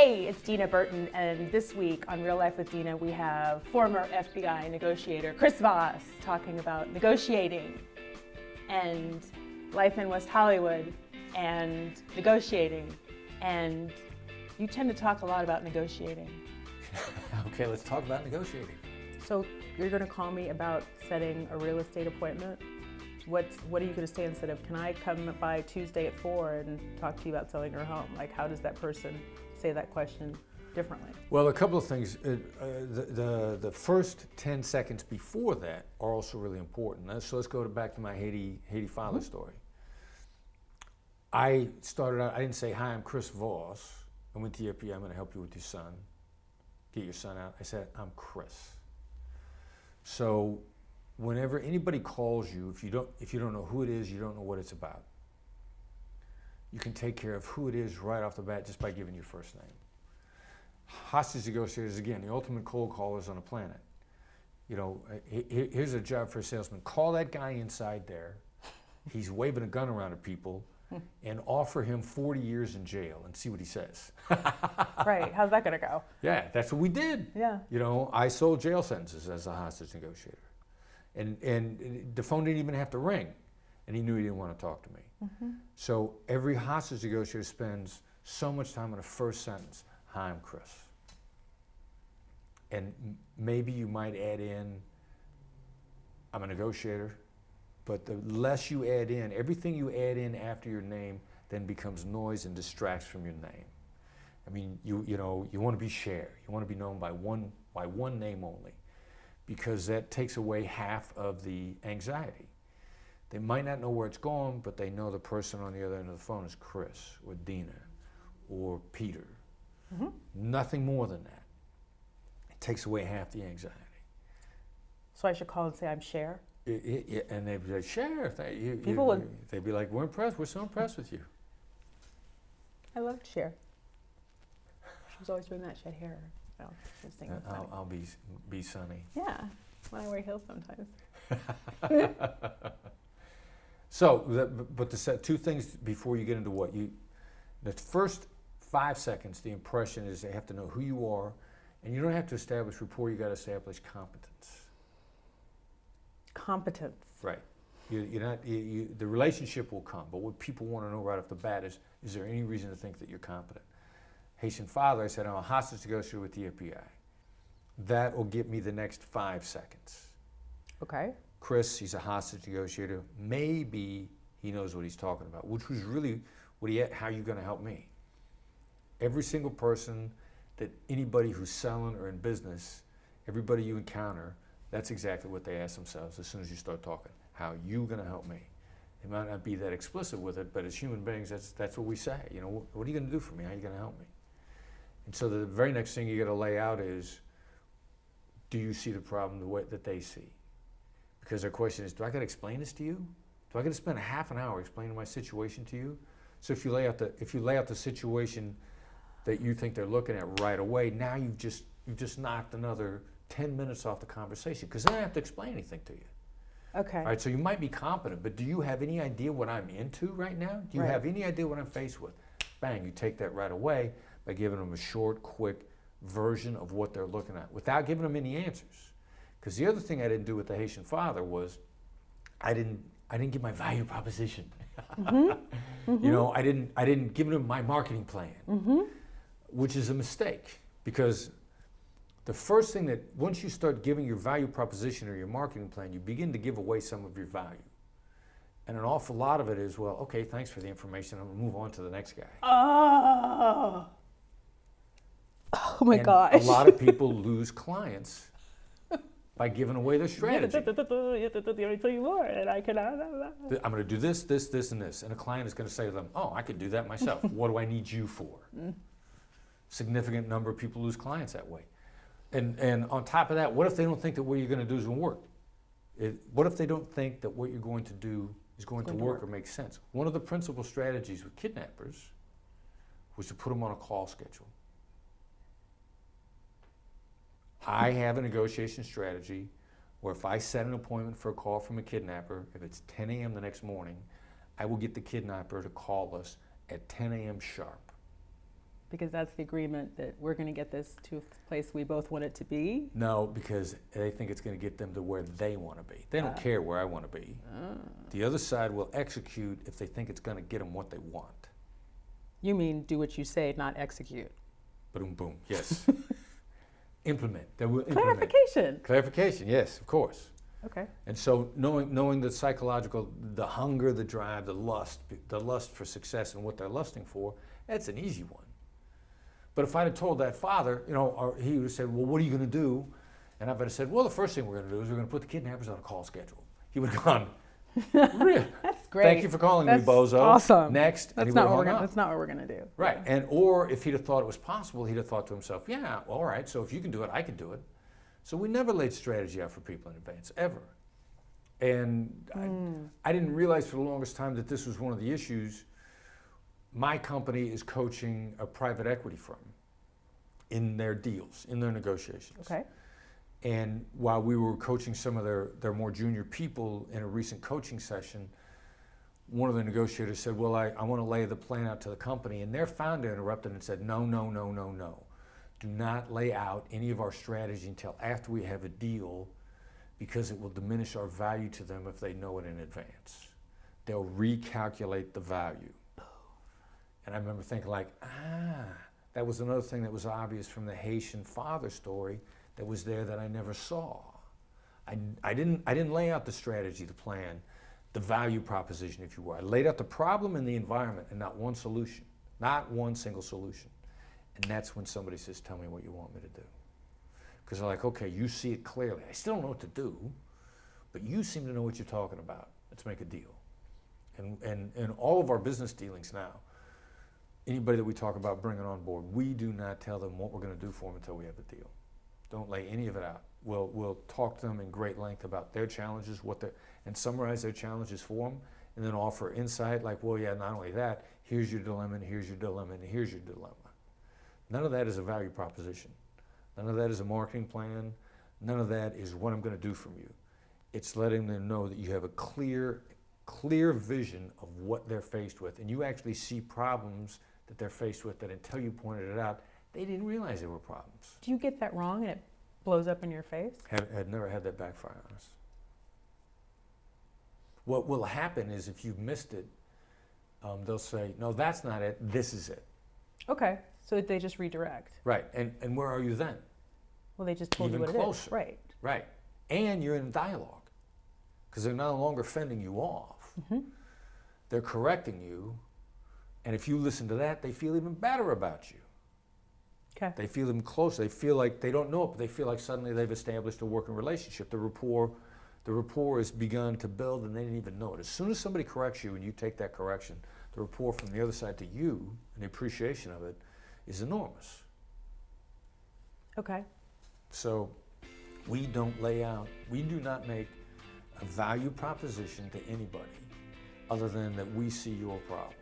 Hey, it's Dena Burton, and this week on Real Life with Dena, we have former FBI negotiator Chris Voss talking about negotiating and life in West Hollywood and negotiating. And you tend to talk a lot about negotiating. Okay, let's talk about negotiating. So you're going to call me about setting a real estate appointment? What are you going to say instead of, can I come by Tuesday at 4 and talk to you about selling your home? Like, how does that person say that question differently? Well, a couple of things. The first 10 seconds before that are also really important. So let's go back to my Haiti father story. I started out, I didn't say, hi, I'm Chris Voss. I went to the FBI, I'm going to help you with your son, get your son out. I said, I'm Chris. So whenever anybody calls you, if you don't know who it is, you don't know what it's about, you can take care of who it is right off the bat just by giving your first name. Hostage negotiators, again, the ultimate cold callers on the planet. You know, here's a job for a salesman. Call that guy inside there. He's waving a gun around at people, and offer him 40 years in jail and see what he says. Right, how's that gonna go? Yeah, that's what we did. Yeah. You know, I sold jail sentences as a hostage negotiator. And the phone didn't even have to ring, and he knew he didn't want to talk to me. Mm-hmm. So every hostage negotiator spends so much time on the first sentence, hi, I'm Chris. And maybe you might add in, I'm a negotiator, but the less you add in, everything you add in after your name then becomes noise and distracts from your name. I mean, you want to be shared. You want to be known by one name only, because that takes away half of the anxiety. They might not know where it's going, but they know the person on the other end of the phone is Chris or Dena or Peter. Mm-hmm. Nothing more than that. It takes away half the anxiety. So I should call and say I'm Cher? And they'd be like, Cher. People would. They'd be like, we're impressed. We're so impressed with you. I loved Cher. She was always doing that. She had hair. Well, I'll be sunny. Yeah, when I wear heels sometimes. So, but to set two things before you get into the first 5 seconds, the impression is they have to know who you are, and you don't have to establish rapport, you got to establish competence. Competence. Right. The relationship will come, but what people want to know right off the bat is there any reason to think that you're competent? Haitian father, I said, I'm a hostage negotiator with the FBI. That will get me the next 5 seconds. Okay. Chris, he's a hostage negotiator. Maybe he knows what he's talking about, which was really how are you going to help me? Every single person anybody who's selling or in business, everybody you encounter, that's exactly what they ask themselves as soon as you start talking. How are you going to help me? They might not be that explicit with it, but as human beings, that's what we say. You know, what are you going to do for me? How are you going to help me? And so the very next thing you got to lay out is, do you see the problem the way that they see? Because their question is, do I got to explain this to you? Do I got to spend a half an hour explaining my situation to you? So if you lay out the situation that you think they're looking at right away, now you've just knocked another 10 minutes off the conversation, because then I don't have to explain anything to you. Okay. All right, so you might be competent, but do you have any idea what I'm into right now? Do you have any idea what I'm faced with? Bang, you take that right away by giving them a short, quick version of what they're looking at without giving them any answers. Because the other thing I didn't do with the Haitian father was I didn't give my value proposition. Mm-hmm. Mm-hmm. You know, I didn't give him my marketing plan, mm-hmm. which is a mistake, because the first thing that, once you start giving your value proposition or your marketing plan, you begin to give away some of your value. And an awful lot of it is, well, okay, thanks for the information, I'm gonna move on to the next guy. Oh my gosh. A lot of people lose clients by giving away their strategy. Let me tell you more, and I can. I'm going to do this, this, this, and this. And a client is going to say to them, oh, I could do that myself. What do I need you for? Significant number of people lose clients that way. And on top of that, what if they don't think that what you're going to do is going to work? What if they don't think that what you're going to do is going to work or make sense? One of the principal strategies with kidnappers was to put them on a call schedule. I have a negotiation strategy where if I set an appointment for a call from a kidnapper, if it's 10 a.m. the next morning, I will get the kidnapper to call us at 10 a.m. sharp. Because that's the agreement that we're going to get this to a place we both want it to be? No, because they think it's going to get them to where they want to be. They don't care where I want to be. The other side will execute if they think it's going to get them what they want. You mean do what you say, not execute? Boom, boom, yes. Implement. They will implement. Clarification. Clarification, yes, of course. Okay. And so knowing the psychological, the hunger, the drive, the lust for success and what they're lusting for, that's an easy one. But if I'd have told that father, or he would have said, well, what are you going to do? And I would have said, well, the first thing we're going to do is we're going to put the kidnappers on a call schedule. He would have gone, really? That's great. Thank you for calling me, bozo. Awesome. Next. That's not what we're going to do. Right. Yeah. Or if he'd have thought it was possible, he'd have thought to himself, yeah, all right, so if you can do it, I can do it. So we never laid strategy out for people in advance, ever. And I didn't realize for the longest time that this was one of the issues. My company is coaching a private equity firm in their deals, in their negotiations. Okay. And while we were coaching some of their more junior people in a recent coaching session, one of the negotiators said, well, I want to lay the plan out to the company. And their founder interrupted and said, no. Do not lay out any of our strategy until after we have a deal, because it will diminish our value to them if they know it in advance. They'll recalculate the value. And I remember thinking that was another thing that was obvious from the Haitian father story that was there that I never saw. I didn't lay out the strategy, the plan, the value proposition, if you will. I laid out the problem and the environment and not one solution, not one single solution. And that's when somebody says, tell me what you want me to do. Because they're like, okay, you see it clearly. I still don't know what to do, but you seem to know what you're talking about. Let's make a deal. And all of our business dealings now, anybody that we talk about bringing on board, we do not tell them what we're going to do for them until we have a deal. Don't lay any of it out. We'll talk to them in great length about their challenges, and summarize their challenges for them, and then offer insight like, well, yeah, not only that, here's your dilemma, and here's your dilemma, and here's your dilemma. None of that is a value proposition. None of that is a marketing plan. None of that is what I'm going to do from you. It's letting them know that you have a clear vision of what they're faced with, and you actually see problems that they're faced with that until you pointed it out, they didn't realize there were problems. Do you get that wrong and it blows up in your face? Had never had that backfire on us. What will happen is if you've missed it, they'll say, no, that's not it, this is it. Okay, so they just redirect. Right, and where are you then? Well, they just told Even you what closer. it is. Right. Right, and you're in dialogue, because they're no longer fending you off. Mm-hmm. They're correcting you, and if you listen to that, they feel even better about you. Okay. They feel them close. They feel like they don't know it, but they feel like suddenly they've established a working relationship. The rapport has begun to build, and they didn't even know it. As soon as somebody corrects you and you take that correction, the rapport from the other side to you and the appreciation of it is enormous. Okay. So we do not make a value proposition to anybody other than that we see your problem.